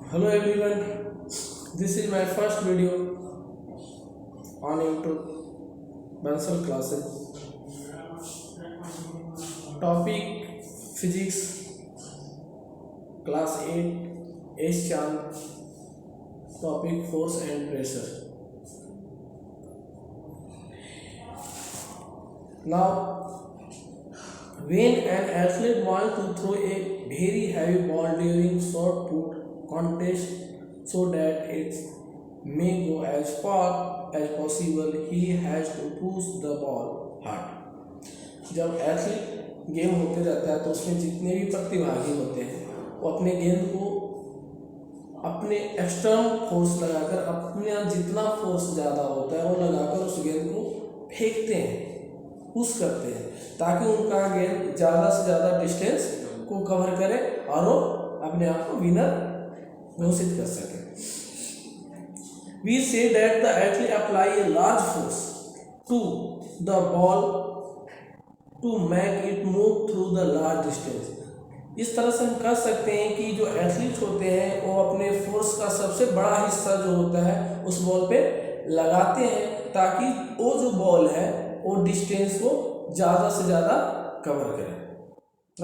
Hello everyone, this is my first video on YouTube Bansal classes. Topic Physics Class 8 H Chand. Topic Force and Pressure. Now, when an athlete wants to throw a very heavy ball during shot put contest so that it may go as far as possible, he has to push the ball hard. जब athlete game होते रहता है तो उसमें जितने भी प्रतिभागी होते हैं वो अपने गेंद को अपने एक्सटर्नल फोर्स लगाकर अपना जितना फोर्स ज़्यादा होता है वो लगाकर उस गेंद को फेंकते हैं, पुश करते हैं ताकि उनका गेंद ज़्यादा से ज़्यादा डिस्टेंस को कवर करे और वो अपने आप को विनर घोषित कर सके. We say that the athlete apply a large force to the ball to make it move through the large distance. इस तरह से हम कह सकते हैं कि जो एथलीट होते हैं वो अपने फोर्स का सबसे बड़ा हिस्सा जो होता है उस बॉल पे लगाते हैं ताकि वो जो बॉल है वो डिस्टेंस को ज़्यादा से ज़्यादा कवर करे.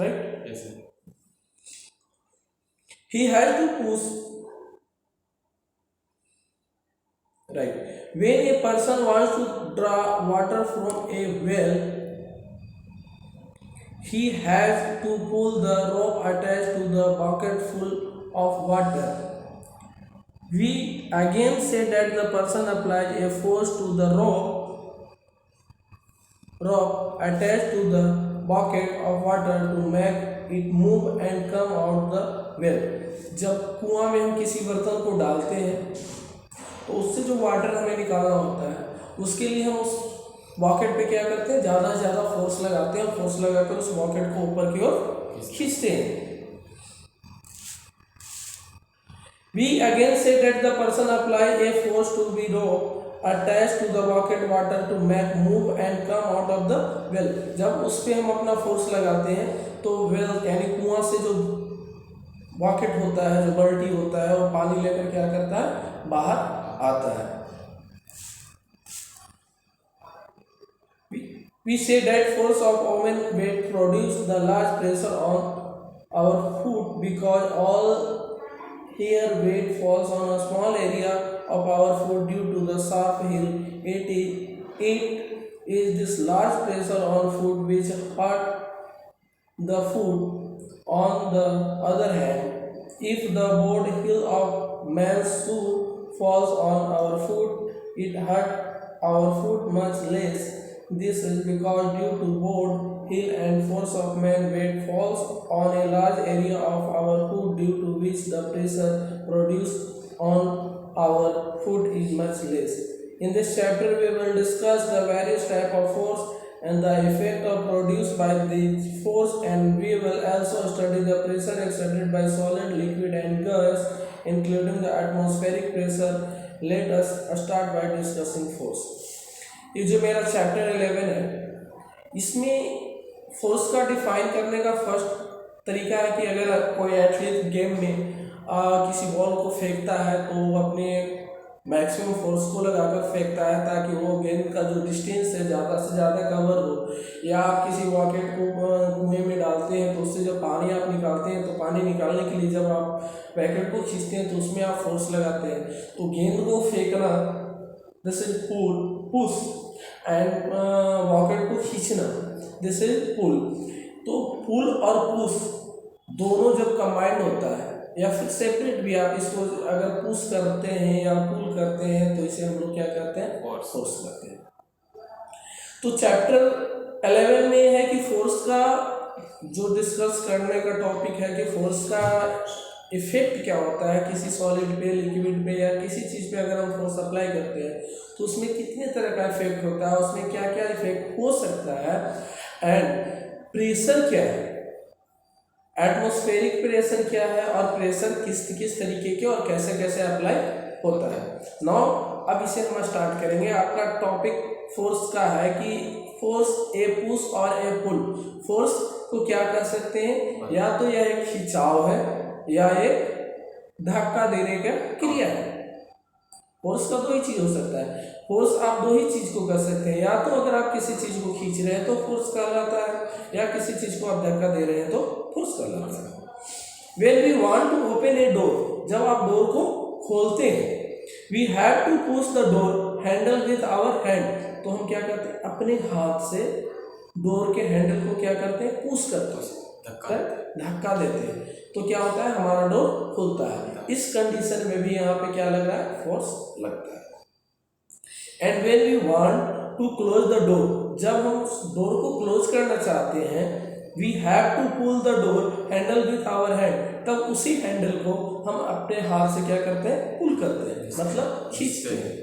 Right? Yes, sir. He has to push. Right. When a person wants to draw water from a well, he has to pull the rope attached to the bucket full of water. We again say that the person applies a force to the rope attached to the bucket of water to make it move and come out the well. जब कुआं में हम किसी बर्तन को डालते हैं तो उससे जो वाटर हमें निकालना होता है उसके लिए हम उस बॉकेट पे क्या करते हैं, ज़्यादा से ज़्यादा फोर्स लगाते हैं. फोर्स लगाकर उस बॉकेट को ऊपर की ओर खींचते हैं. We again say that the person apply a force to be rope attached to the bucket water to make move and come out of the well. जब उस पे हम अपना फोर्स लगाते हैं तो वेल यानी कुआं से जो बॉकेट होता है, जो बाल्टी होता है, वो पानी लेकर क्या करता है, बाहर आता है. We say that force of woman weight produce the large pressure on our foot because all here weight falls on a small area of our foot due to the sharp heel. It is this large pressure on foot which hurt the foot. On the other hand, if the board heel of man's shoe falls on our foot, it hurt our foot much less. This is because due to board heel and force of man weight falls on a large area of our foot due to which the pressure produced on our foot is much less. In this chapter we will discuss the various type of force and the effect of produced by the force, and we will also study the pressure exerted by solid, liquid and gas including the atmospheric pressure. Let us start by discussing force. ये जो मेरा chapter 11 है इसमें force का define करने का first तरीका है कि अगर कोई एथलीट गेम में किसी बॉल को फेंकता है तो वो अपने मैक्सिमम फोर्स को लगाकर फेंकता है ताकि वो गेंद का जो डिस्टेंस है ज़्यादा से ज़्यादा कवर हो. या आप किसी बॉकेट को कुएं में डालते हैं तो उससे जब पानी आप निकालते हैं तो पानी निकालने के लिए जब आप पैकेट को खींचते हैं तो उसमें आप फोर्स लगाते हैं. तो गेंद को फेंकना this is push and bouquet को खींचना दिस इज पुल. तो पुल और पुश दोनों जब कंबाइंड होता है या फिर सेपरेट भी आप इसको अगर पुश करते हैं या पुल करते हैं तो इसे हम लोग क्या करते हैं, फोर्स करते हैं. तो चैप्टर 11 में है कि फोर्स का जो डिस्कस करने का टॉपिक है कि फोर्स का इफेक्ट क्या होता है किसी सॉलिड पे, लिक्विड पे या किसी चीज़ पे अगर हम फोर्स अप्लाई करते हैं तो उसमें कितने तरह का इफेक्ट होता है, उसमें क्या क्या इफेक्ट हो सकता है, एंड प्रेशर क्या है, एटमॉस्फेरिक प्रेशर क्या है और प्रेशर किस किस तरीके के और कैसे कैसे अप्लाई होता है. नाउ अब इसे हम स्टार्ट करेंगे. आपका टॉपिक फोर्स का है कि फोर्स ए पुश और ए पुल. फोर्स को क्या कर सकते हैं, या तो यह एक खिंचाव है या एक धक्का देने का क्रिया है। फोर्स का दो ही चीज हो सकता है। फोर्स आप दो ही चीज को कर सकते हैं, या तो अगर आप किसी चीज को खींच रहे हैं तो फोर्स कहलाता है, या किसी चीज को आप धक्का दे रहे हैं तो फोर्स कहलाता है। When we want to open a door, जब आप डोर को खोलते हैं, we have to push the door handle with our hand, तो हम क्या करते हैं, अपने हाथ से डोर के हैंडल को क्या करते हैं, पुश करते हैं, धक्का देते हैं, तो क्या होता है, हमारा डोर खुलता है। इस कंडीशन में भी यहाँ पे क्या लग रहा है, फोर्स लगता है। And when we want to close the door, जब हम डोर को क्लोज करना चाहते हैं, we have to pull the door handle with our hand, तब उसी हैंडल को हम अपने हाथ से क्या करते हैं, पुल करते हैं, मतलब खींचते हैं।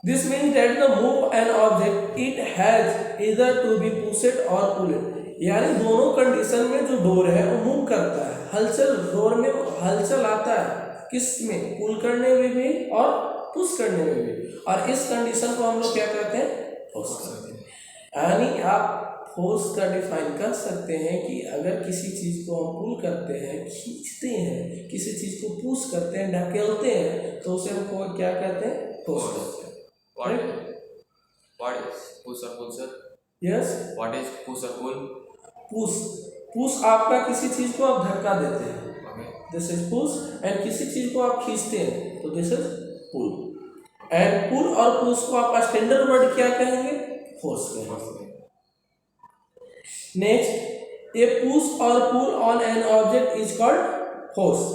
This means that the move an object, it has either to be pushed or pulled, यानी दोनों कंडीशन में जो डोर है वो मूव करता है, हलचल, डोर में हलचल आता है, किस में, पुल करने में भी और पुश करने में भी, और इस कंडीशन को हम लोग क्या कहते हैं, फोर्स करते हैं। यानी आप फोर्स का डिफाइन कर सकते हैं कि अगर किसी चीज को हम पुल करते हैं, खींचते हैं, किसी चीज को पुश करते हैं, ढकेलते हैं, तो उसे हम क्या कहते हैं, फोर्स करते हैं। What is push or pull, sir? Yes. What is push or pull? Push आपका किसी चीज को आप धक्का देते हैं, Okay. This is push, and किसी चीज को आप खींचते हैं तो this is pull. And pull और पुश को आप स्टैंडर्ड वर्ड क्या कहेंगे, फोर्स कहेंगे। Next, a push or pull on an object is called force.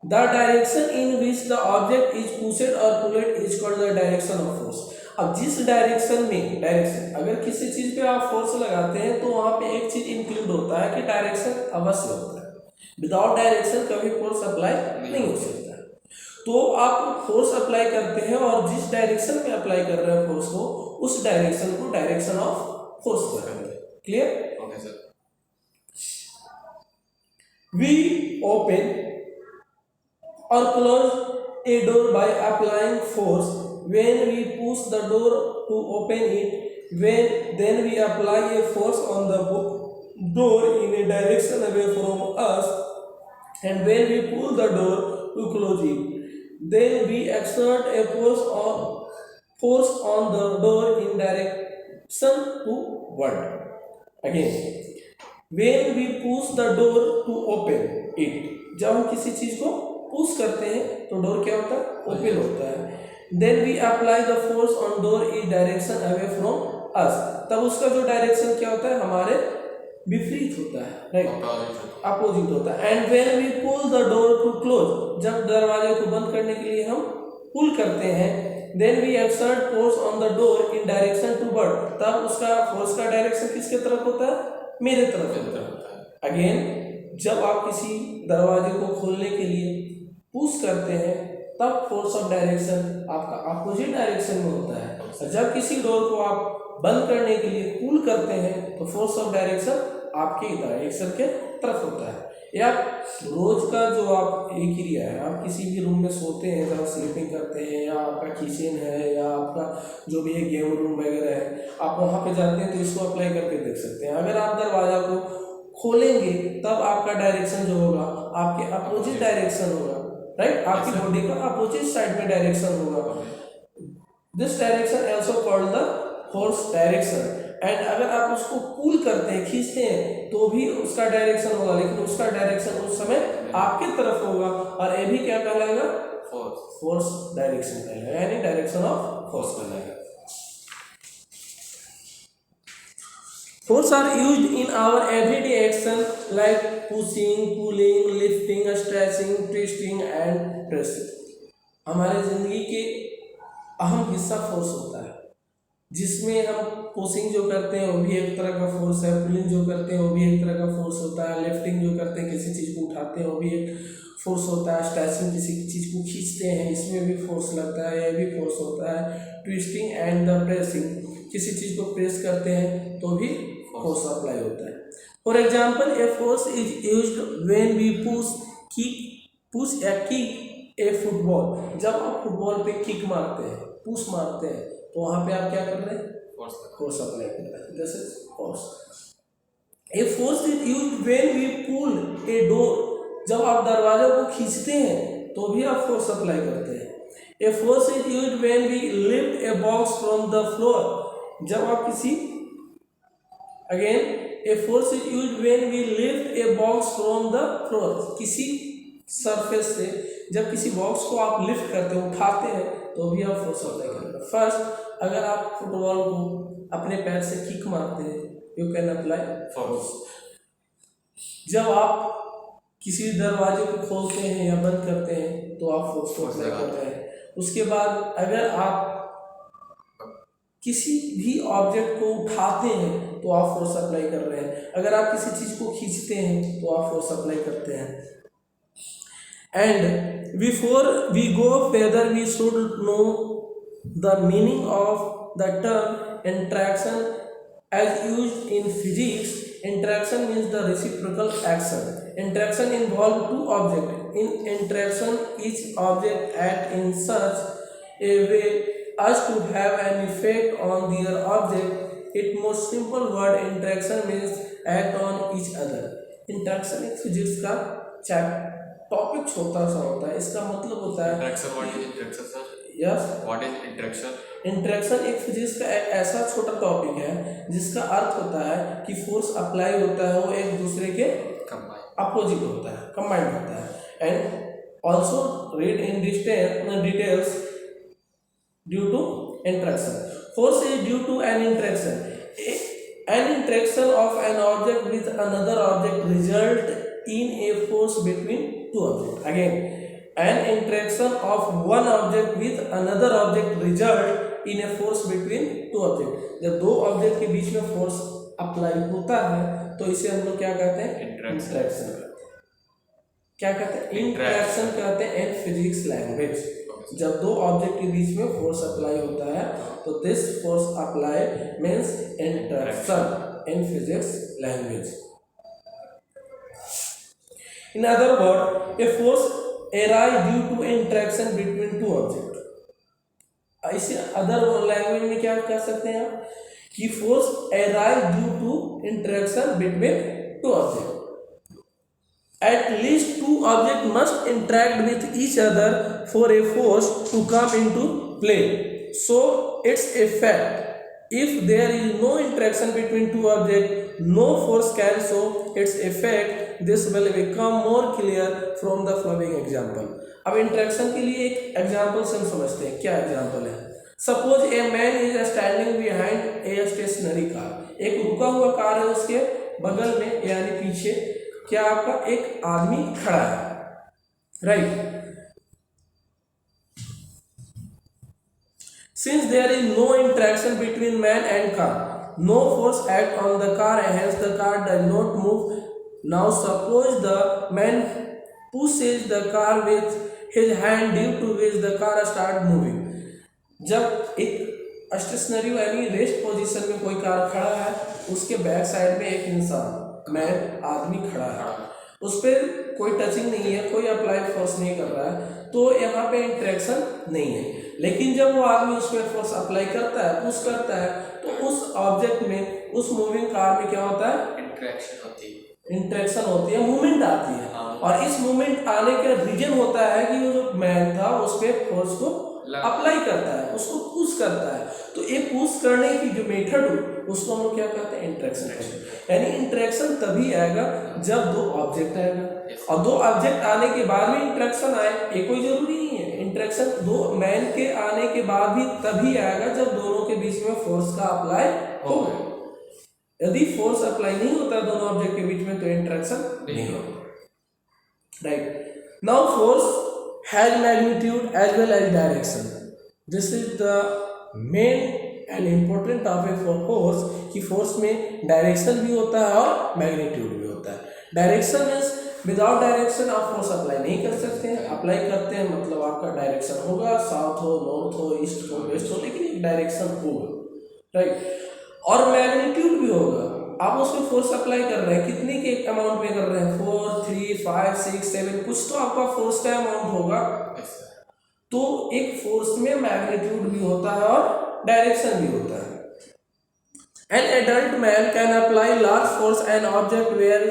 The direction in which the object is pushed or pulled is called the direction of force. अब जिस direction में, direction, अगर किसी चीज पे आप फोर्स लगाते हैं तो वहां पे एक चीज इंक्लूड होता है कि डायरेक्शन अवश्य होता है। विदाउट डायरेक्शन कभी फोर्स अप्लाई नहीं हो सकता। तो आप फोर्स अप्लाई करते हैं और जिस डायरेक्शन में अप्लाई कर रहे हैं फोर्स को, उस डायरेक्शन को डायरेक्शन ऑफ फोर्स करेंगे। Clear? Okay, sir. We open or close a door by applying force. When we push the door to open it, then we apply a force on the door in a direction away from us, and when we pull the door to close it, then we exert a force on the door in direction toward. Again, when we push the door to open it, जब हम किसी चीज को push करते हैं तो door क्या होता है, ओपन होता है। Then we apply the force on door in direction away from us, तब उसका जो डायरेक्शन क्या होता है, हमारे विपरीत होता है, राइट, अपोजिट होता है। And when we pull the door to close, जब दरवाजे को बंद करने के लिए हम पुल करते हैं, then we exert force on the door in direction toward, तब उसका फोर्स का डायरेक्शन किसके तरफ होता है, मेरे तरफ होता है। अगेन, जब आप किसी दरवाजे को खोलने के लिए पुश करते हैं तब फोर्स ऑफ डायरेक्शन आपका अपोजिट डायरेक्शन में होता है, और जब किसी डोर को आप बंद करने के लिए पुल करते हैं तो फोर्स ऑफ डायरेक्शन आपके डायरेक्शन के तरफ होता है। या रोज का जो आप एक क्रिया है, आप किसी भी रूम में सोते हैं, जब स्लीपिंग करते हैं, या आपका किचन है, या आपका जो भी है गेम रूम वगैरह है, आप वहाँ पे जाते हैं तो इसको अप्लाई करके देख सकते हैं। अगर आप दरवाजा को खोलेंगे तब आपका डायरेक्शन जो होगा आपके अपोजिट डायरेक्शन होगा, राइट, आपकी बॉडी का अपोजिट साइड में डायरेक्शन होगा। This direction also called the force direction. And अगर आप उसको पुल करते हैं, खींचते हैं, तो भी उसका डायरेक्शन होगा, लेकिन उसका डायरेक्शन उस समय आपके तरफ होगा, और ये भी क्या कहलाएगा, फोर्स डायरेक्शन कहलाएगा, यानी डायरेक्शन ऑफ फोर्स कहलाएगा। Force are used in our everyday action like pushing, pulling, lifting, stretching, twisting and pressing. हमारे जिंदगी के अहम हिस्सा फोर्स होता है, जिसमें हम पुशिंग जो करते हैं वो भी एक तरह का फोर्स है, पुलिंग जो करते हैं वो भी एक तरह का फोर्स होता है, लिफ्टिंग जो करते हैं किसी चीज़ को उठाते हैं वो भी एक फोर्स होता है, स्ट्रेचिंग किसी चीज़ को खींचते हैं इसमें भी फोर्स लगता है, यह भी फोर्स होता है, ट्विस्टिंग एंड द प्रेसिंग किसी चीज़ को प्रेस करते हैं तो भी फोर्स अप्लाई होता है। For example, a force is used when we push या किक ए फुटबॉल। जब आप फुटबॉल पे किक मारते हैं, पुश मारते हैं, तो वहां पे आप क्या कर रहे हैं, फोर्स अप्लाई कर रहे हैं, this is force. A force is used when we pull a door जब आप दरवाजे को खींचते हैं तो भी आप फोर्स अप्लाई करते हैं। A force is used when we lift a box from the floor. जब आप किसी again a force is used when we lift a box from the floor. किसी सरफेस से जब किसी बॉक्स को आप लिफ्ट करते हैं, उठाते हैं, तो भी आप फोर्स अप्लाई करेंगे। फर्स्ट, अगर आप फुटबॉल को अपने पैर से किक मारते हैं, यू कैन अप्लाई फोर्स। जब आप किसी दरवाजे को खोलते हैं या बंद करते हैं तो आप फोर्स को अप्लाई करते हैं। उसके बाद अगर आप किसी भी ऑब्जेक्ट को उठाते हैं तो आप फोर्स अप्लाई कर रहे हैं। अगर आप किसी चीज को खींचते हैं तो आप फोर्स अप्लाई करते हैं। And before we go further we should know the meaning of the term interaction as used in physics. Interaction means the reciprocal action. Interaction involves two objects. In interaction, each object acts in such a way as to have an effect on their object. It most simple word interaction means act on each other. Interaction एक physics का topic छोटा सा होता है। इसका मतलब होता है interaction. What is interaction, sir? Yes. What is interaction? Interaction एक फिजिक्स का एक ऐसा छोटा टॉपिक है जिसका अर्थ होता है कि फोर्स अप्लाई होता है वो एक दूसरे के अपोजिट होता है, कंबाइंड होता है। And also read in details due to interaction. Force is due to an interaction. An interaction of an object with another object result in a force between two objects. Again, an interaction of one object with another object result in a force between two objects। जब दो object के बीच में force apply होता है तो इसे हम लोग क्या कहते हैं? इंटरेक्शन कहते हैं। क्या कहते हैं? इंटरेक्शन कहते हैं इन फिजिक्स लैंग्वेज। जब दो ऑब्जेक्ट के बीच में फोर्स अप्लाई होता है तो this force apply means interaction in physics language. In other word, a force arise due to interaction between two objects। इसे अदर लैंग्वेज में क्या कर सकते हैं आप कि force arise due to interaction between two objects। At least two objects must interact with each other for a force to come into play, so its effect। If there is no interaction between two objects, no force can show its effect। This will become more clear from the following example। अब interaction के लिए एक example से हम समझते हैं। क्या example है? Suppose a man is standing behind a stationary car. एक रुका हुआ कार है, उसके बगल में यानी पीछे क्या आपका एक आदमी खड़ा है, right. Since there is no interaction between man and car, no force act on the car and hence the car does not move। Now suppose the man pushes the car with his hand due to which the car start moving। जब एक stationery यानी rest position में कोई car खड़ा है, उसके back side में एक इंसान मैन आदमी खड़ा है, उस पर कोई टचिंग नहीं है, कोई अप्लाई फोर्स नहीं कर रहा है, तो यहाँ पे इंटरेक्शन नहीं है। लेकिन जब वो आदमी उस पर फोर्स अप्लाई करता है, पुश करता है, तो उस ऑब्जेक्ट में, उस मूविंग कार में क्या होता है? इंटरेक्शन होती है, मूवमेंट आती है। और इस मूवमेंट आने का रीजन होता है कि वो जो मैन था उस पर फोर्स को अप्लाई करता है, उसको पुश करता है। तो ये पुश करने की जो मेथड उसको हम लोग क्या कहते हैं? इंटरेक्शन। यानी इंटरेक्शन तभी आएगा जब दो ऑब्जेक्ट आएगा, और दो ऑब्जेक्ट आने के बाद भी इंटरेक्शन आए, ये कोई जरूरी नहीं है। इंटरेक्शन दो मैन के आने के बाद भी तभी आएगा जब दोनों के बीच में फोर्स का अप्लाई होगा। यदि फोर्स अप्लाई नहीं होता दोनों ऑब्जेक्ट के बीच में तो इंटरेक्शन नहीं होगा, right. Now force has magnitude as well as direction। This is the main and important topic for force कि फोर्स में डायरेक्शन भी होता है और मैग्नीट्यूड भी होता है। डायरेक्शन मीन्स विदाउट डायरेक्शन आप फोर्स अप्लाई नहीं कर सकते हैं। अप्लाई करते हैं मतलब आपका डायरेक्शन होगा, साउथ हो, नॉर्थ हो, ईस्ट हो, वेस्ट हो, लेकिन एक डायरेक्शन होगा, राइट। और मैग्नीट्यूड भी होगा। आप उसमें फोर्स अप्लाई कर रहे हैं, कितने के अमाउंट में कर रहे हैं? 4, 3, 5, 6, 7, कुछ तो आपका फोर्स का अमाउंट होगा। तो एक फोर्स में मैग्नीट्यूड भी होता है और डायरेक्शन भी होता है। An adult man can apply large force an object where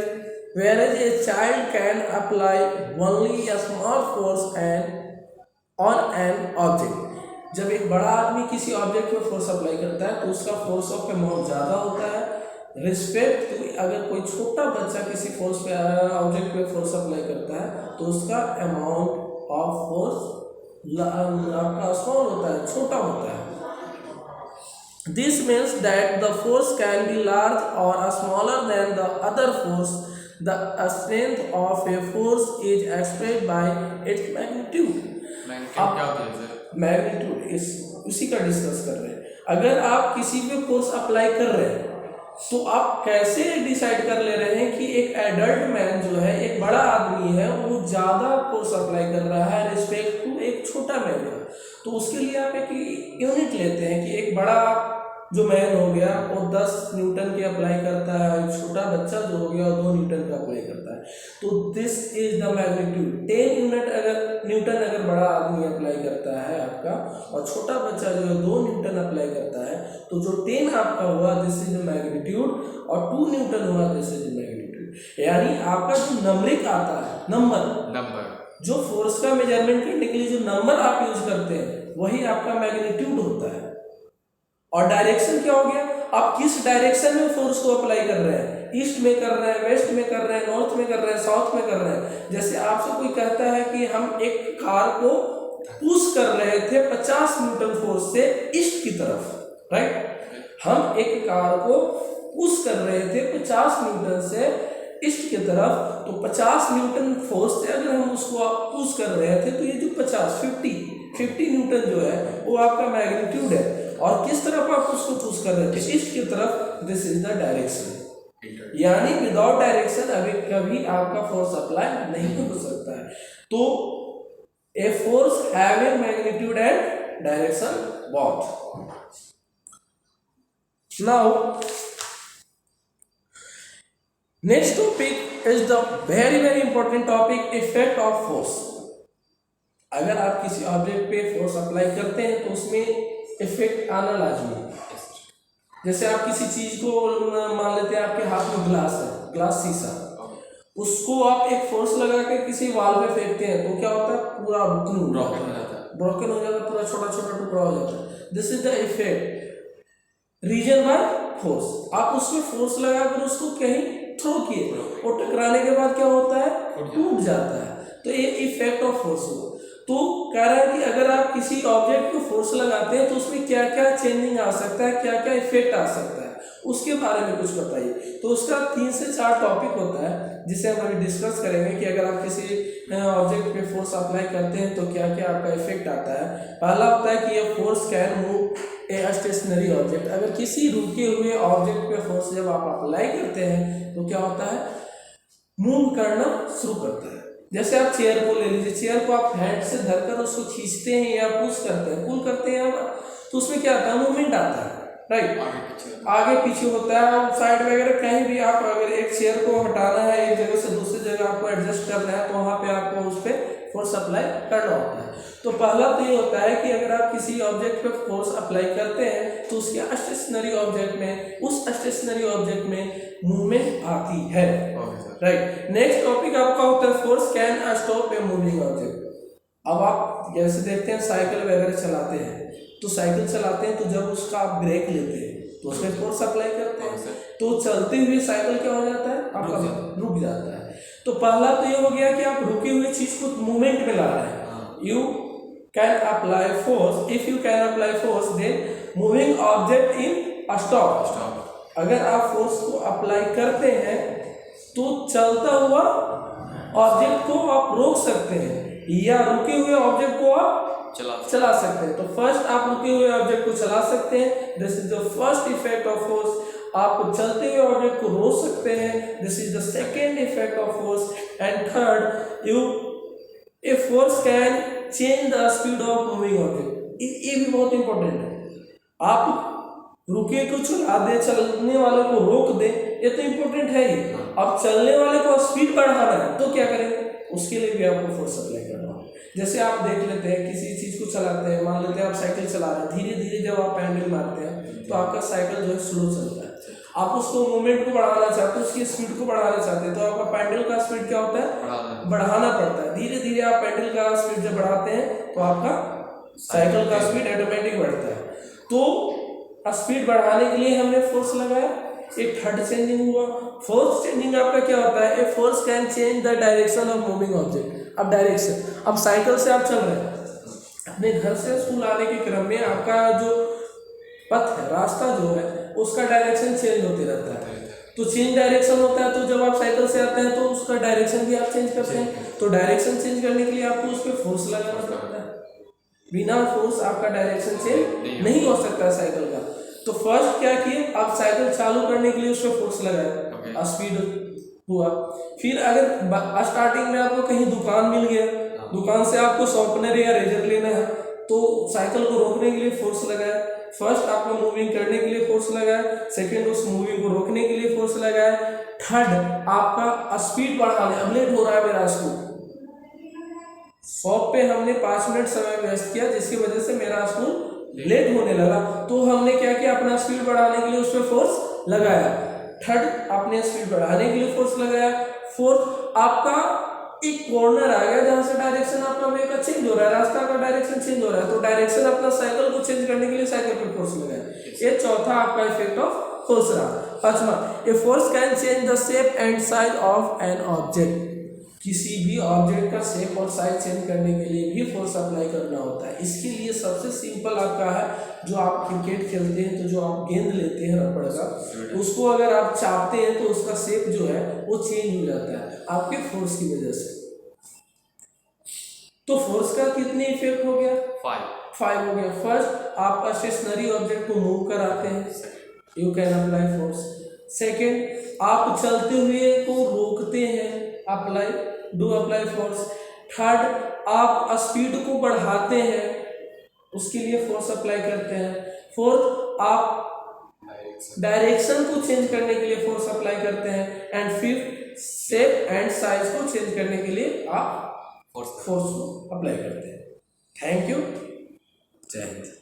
whereas a child can apply only a small force on an object. जब एक बड़ा आदमी किसी ऑब्जेक्ट में फोर्स अप्लाई करता है तो उसका फोर्स ऑफ अमाउंट ज़्यादा होता है रिस्पेक्ट टू अगर कोई छोटा बच्चा किसी फोर्स पे ऑब्जेक्ट पे फोर्स अप्लाई करता है तो उसका अमाउंट ऑफ फोर्स आपका स्मॉल होता है, छोटा होता है। This means that the force can be large or smaller than the other force. The strength of a force is expressed by its magnitude. क्या होता है सर? मैग्नीट्यूड इस उसी का डिस्कस कर रहे हैं। अगर आप किसी पे फोर्स अप्लाई कर रहे हैं तो आप कैसे डिसाइड कर ले रहे हैं कि एक एडल्ट मैन जो है, एक बड़ा आदमी है, वो ज़्यादा फोर्स अप्लाई कर रहा है रिस्पेक्ट टू एक छोटा मैन का। तो उसके लिए आप एक यूनिट लेते हैं कि एक बड़ा जो मैन हो गया वो 10 न्यूटन के अप्लाई करता है, एक छोटा बच्चा जो हो गया वो 2 न्यूटन का अप्लाई करता है। तो this is the magnitude. 10 Newton अगर बड़ा आदमी अप्लाई करता है आपका और छोटा बच्चा जो है 2 न्यूटन अप्लाई करता है तो जो 10 आपका हुआ दिस इज द मैग्नीट्यूड और 2 न्यूटन हुआ दिस इज द मैग्नीट्यूड। यानी आपका जो नंबरिक आता है नंबर जो फोर्स का मेजरमेंट करने के लिए जो नंबर आप यूज करते हैं वही आपका मैग्नीट्यूड होता है। और डायरेक्शन क्या हो गया, आप किस डायरेक्शन में फोर्स को अप्लाई कर रहे हैं, ईस्ट में कर रहे हैं, वेस्ट में कर रहे हैं, नॉर्थ में कर रहे हैं, साउथ में कर रहे हैं। जैसे आपसे कोई कहता है कि हम एक कार को पुश कर रहे थे 50 न्यूटन फोर्स से ईस्ट की तरफ, राइट। हम एक कार को पुश कर रहे थे 50 न्यूटन से ईस्ट की तरफ, तो 50 न्यूटन फोर्स से अगर हम उसको पुश कर रहे थे तो ये जो 50 न्यूटन जो है वो आपका मैग्नीट्यूड है। और किस तरफ आप उसको पुश कर रहे थे, ईस्ट की तरफ, दिस इज द डायरेक्शन। यानी विदाउट डायरेक्शन अभी कभी आपका फोर्स अप्लाई नहीं हो सकता है। तो a force having magnitude and direction both. Now next topic is the very important topic, effect of force. अगर आप किसी ऑब्जेक्ट पे फोर्स अप्लाई करते हैं तो उसमें इफेक्ट आना लाजमी है। जैसे आप किसी चीज को मान लेते हैं, आपके हाथ में ग्लास है, ग्लास शीशा, उसको आप एक फोर्स लगा के किसी वॉल पे फेंकते हैं तो क्या होता है, पूरा ब्रोकन हो जाता है, पूरा छोटा छोटा टुकड़ा हो जाता है। This is the effect reason by force. आप उसमें फोर्स लगाकर उसको कहीं थ्रो किए और टकराने के बाद क्या होता है, टूट जाता है। तो ये इफेक्ट ऑफ फोर्स हुआ। तो कह रहा है कि अगर आप किसी ऑब्जेक्ट को फोर्स लगाते हैं तो उसमें क्या क्या चेंजिंग आ सकता है, क्या क्या इफेक्ट आ सकता है, उसके बारे में कुछ बताइए। तो उसका 3 से 4 टॉपिक होता है जिसे हम अभी डिस्कस करेंगे कि अगर आप किसी ऑब्जेक्ट पे फोर्स अप्लाई करते हैं तो क्या क्या आपका इफेक्ट आता है। पहला होता है कि ये force can move a stationary object. अगर किसी रुके हुए ऑब्जेक्ट पे फोर्स जब आप अप्लाई करते हैं तो क्या होता है, मूव करना शुरू करता है। जैसे आप चेयर को ले लीजिए, चेयर को आप हैंड से धरकर उसको खींचते हैं या पुश करते हैं, पुल करते हैं तो उसमें क्या आता है, मूवमेंट आता है, राइट। आगे पीछे होता है, और साइड वगैरह कहीं भी आप अगर एक चेयर को हटाना है, एक जगह से दूसरी जगह आपको एडजस्ट करना है तो वहाँ पे आपको उस पर फोर्स अप्लाई करना होता है। तो पहला तो ये होता है कि अगर आप किसी ऑब्जेक्ट पे फोर्स अप्लाई करते हैं तो उसके स्टेशनरी ऑब्जेक्ट में, उस स्टेशनरी ऑब्जेक्ट में मूवमेंट आती है, राइट। नेक्स्ट टॉपिक आपका होता है force can stop a moving object. अब आप जैसे देखते हैं साइकिल वगैरह चलाते हैं, तो साइकिल चलाते हैं तो जब उसका आप ब्रेक लेते हैं तो उसमें फोर्स अप्लाई करते हैं तो चलते हुए साइकिल क्या हो जाता है, आपका रुक जाता है। तो पहला तो ये हो गया कि आप रुकी हुई चीज को मूवमेंट में ला रहे हैं। You can apply force, if you can apply force then moving object in stop. अगर आप फोर्स को अप्लाई करते हैं तो चलता हुआ ऑब्जेक्ट को आप रोक सकते हैं या रुके हुए ऑब्जेक्ट को आप चला सकते हैं। तो फर्स्ट आप रुके हुए ऑब्जेक्ट को चला सकते हैं, this is the first effect of force. आप चलते हुए ऑब्जेक्ट को रोक सकते हैं, this is the second effect of force. And third, a force can change the speed of moving object. ये भी बहुत इंपॉर्टेंट है। आप रुके को चला दे, चलने वाले को रोक दे, ये तो इंपॉर्टेंट है ही। अब चलने वाले को स्पीड बढ़ाना है तो क्या करेंगे, उसके लिए भी आपको फोर्स अप्लाई करना है। जैसे आप देख लेते हैं किसी चीज को चलाते हैं, मान लेते हैं आप साइकिल चला रहे हैं, धीरे धीरे जब आप पैडल मारते हैं तो आपका साइकिल जो है स्लो चलता है। आप उसको मूवमेंट को बढ़ाना चाहते हैं, उसकी स्पीड को बढ़ाना चाहते हैं, तो आपका पेंडल का स्पीड क्या होता है, बढ़ाना पड़ता है। धीरे धीरे आप पेंडल का स्पीड जब बढ़ाते हैं तो आपका साइकिल का स्पीड ऑटोमेटिक बढ़ता है। तो स्पीड बढ़ाने के लिए हमने फोर्स लगाया, एक थर्ड चेंजिंग हुआ। फोर्थ चेंजिंग आपका क्या होता है, a force can change the direction of moving object. अब डायरेक्शन, अब साइकिल से आप चल रहे हैं, अपने घर से स्कूल आने के क्रम में आपका जो पथ है, रास्ता जो है, उसका डायरेक्शन चेंज होते रहता है। तो चेंज डायरेक्शन होता है, तो जब आप साइकिल से आते हैं तो उसका डायरेक्शन भी आप चेंज करते हैं। तो डायरेक्शन चेंज करने के लिए आपको उस पर फोर्स लगाना पड़ता है। बिना फोर्स आपका डायरेक्शन चेंज नहीं हो सकता है साइकिल का। तो फर्स्ट क्या किए, आप साइकिल चालू करने के लिए उस पर फोर्स लगाए, स्पीड हुआ। फिर अगर स्टार्टिंग में आपको कहीं दुकान मिल गया, दुकान से आपको शॉर्पनर या रेजर लेना है, तो साइकिल को रोकने के लिए फोर्स लगाया। फर्स्ट आपको मूविंग करने के लिए फोर्स लगाया, सेकंड उस मूविंग को रोकने के लिए फोर्स लगाया, थर्ड आपका स्पीड बढ़ाने, अब लेट हो रहा है मेरा स्कूल, शॉप पे हमने 5 मिनट समय वेस्ट किया जिसकी वजह से मेरा स्कूल लेट होने लगा, तो हमने क्या किया, अपना स्पीड बढ़ाने के लिए उस पर फोर्स लगाया। थर्ड आपने स्पीड बढ़ाने के लिए फोर्स लगाया। फोर्थ आपका एक कॉर्नर आ गया जहां से डायरेक्शन आपका वे का चेंज हो रहा है, रास्ता का डायरेक्शन चेंज हो रहा है, तो डायरेक्शन अपना साइकिल को चेंज करने के लिए साइकिल पे फोर्स लगाया। ये चौथा आपका इफेक्ट ऑफ फोर्स रहा। पांचवा, a force can change the shape and size of an object. किसी भी ऑब्जेक्ट का शेप और साइज चेंज करने के लिए भी फोर्स अप्लाई करना होता है। इसके लिए सबसे सिंपल आपका है, जो आप क्रिकेट खेलते हैं तो जो आप गेंद लेते हैं रबड़ का, उसको अगर आप चापते हैं तो उसका शेप जो है वो चेंज हो जाता है आपके फोर्स की वजह से। तो फोर्स का कितने इफेक्ट हो गया, 5 हो गया। फर्स्ट, आप स्टेशनरी ऑब्जेक्ट को मूव कराते हैं, you can apply force. Second, आप चलते हुए को रोकते हैं, अप्लाई फोर्स। थर्ड, आप स्पीड को बढ़ाते हैं, उसके लिए फोर्स अप्लाई करते हैं। फोर्थ, आप डायरेक्शन को चेंज करने के लिए फोर्स अप्लाई करते हैं। And fifth, shape and size को चेंज करने के लिए आप फोर्स को अप्लाई करते हैं। थैंक यू, जय हिंद।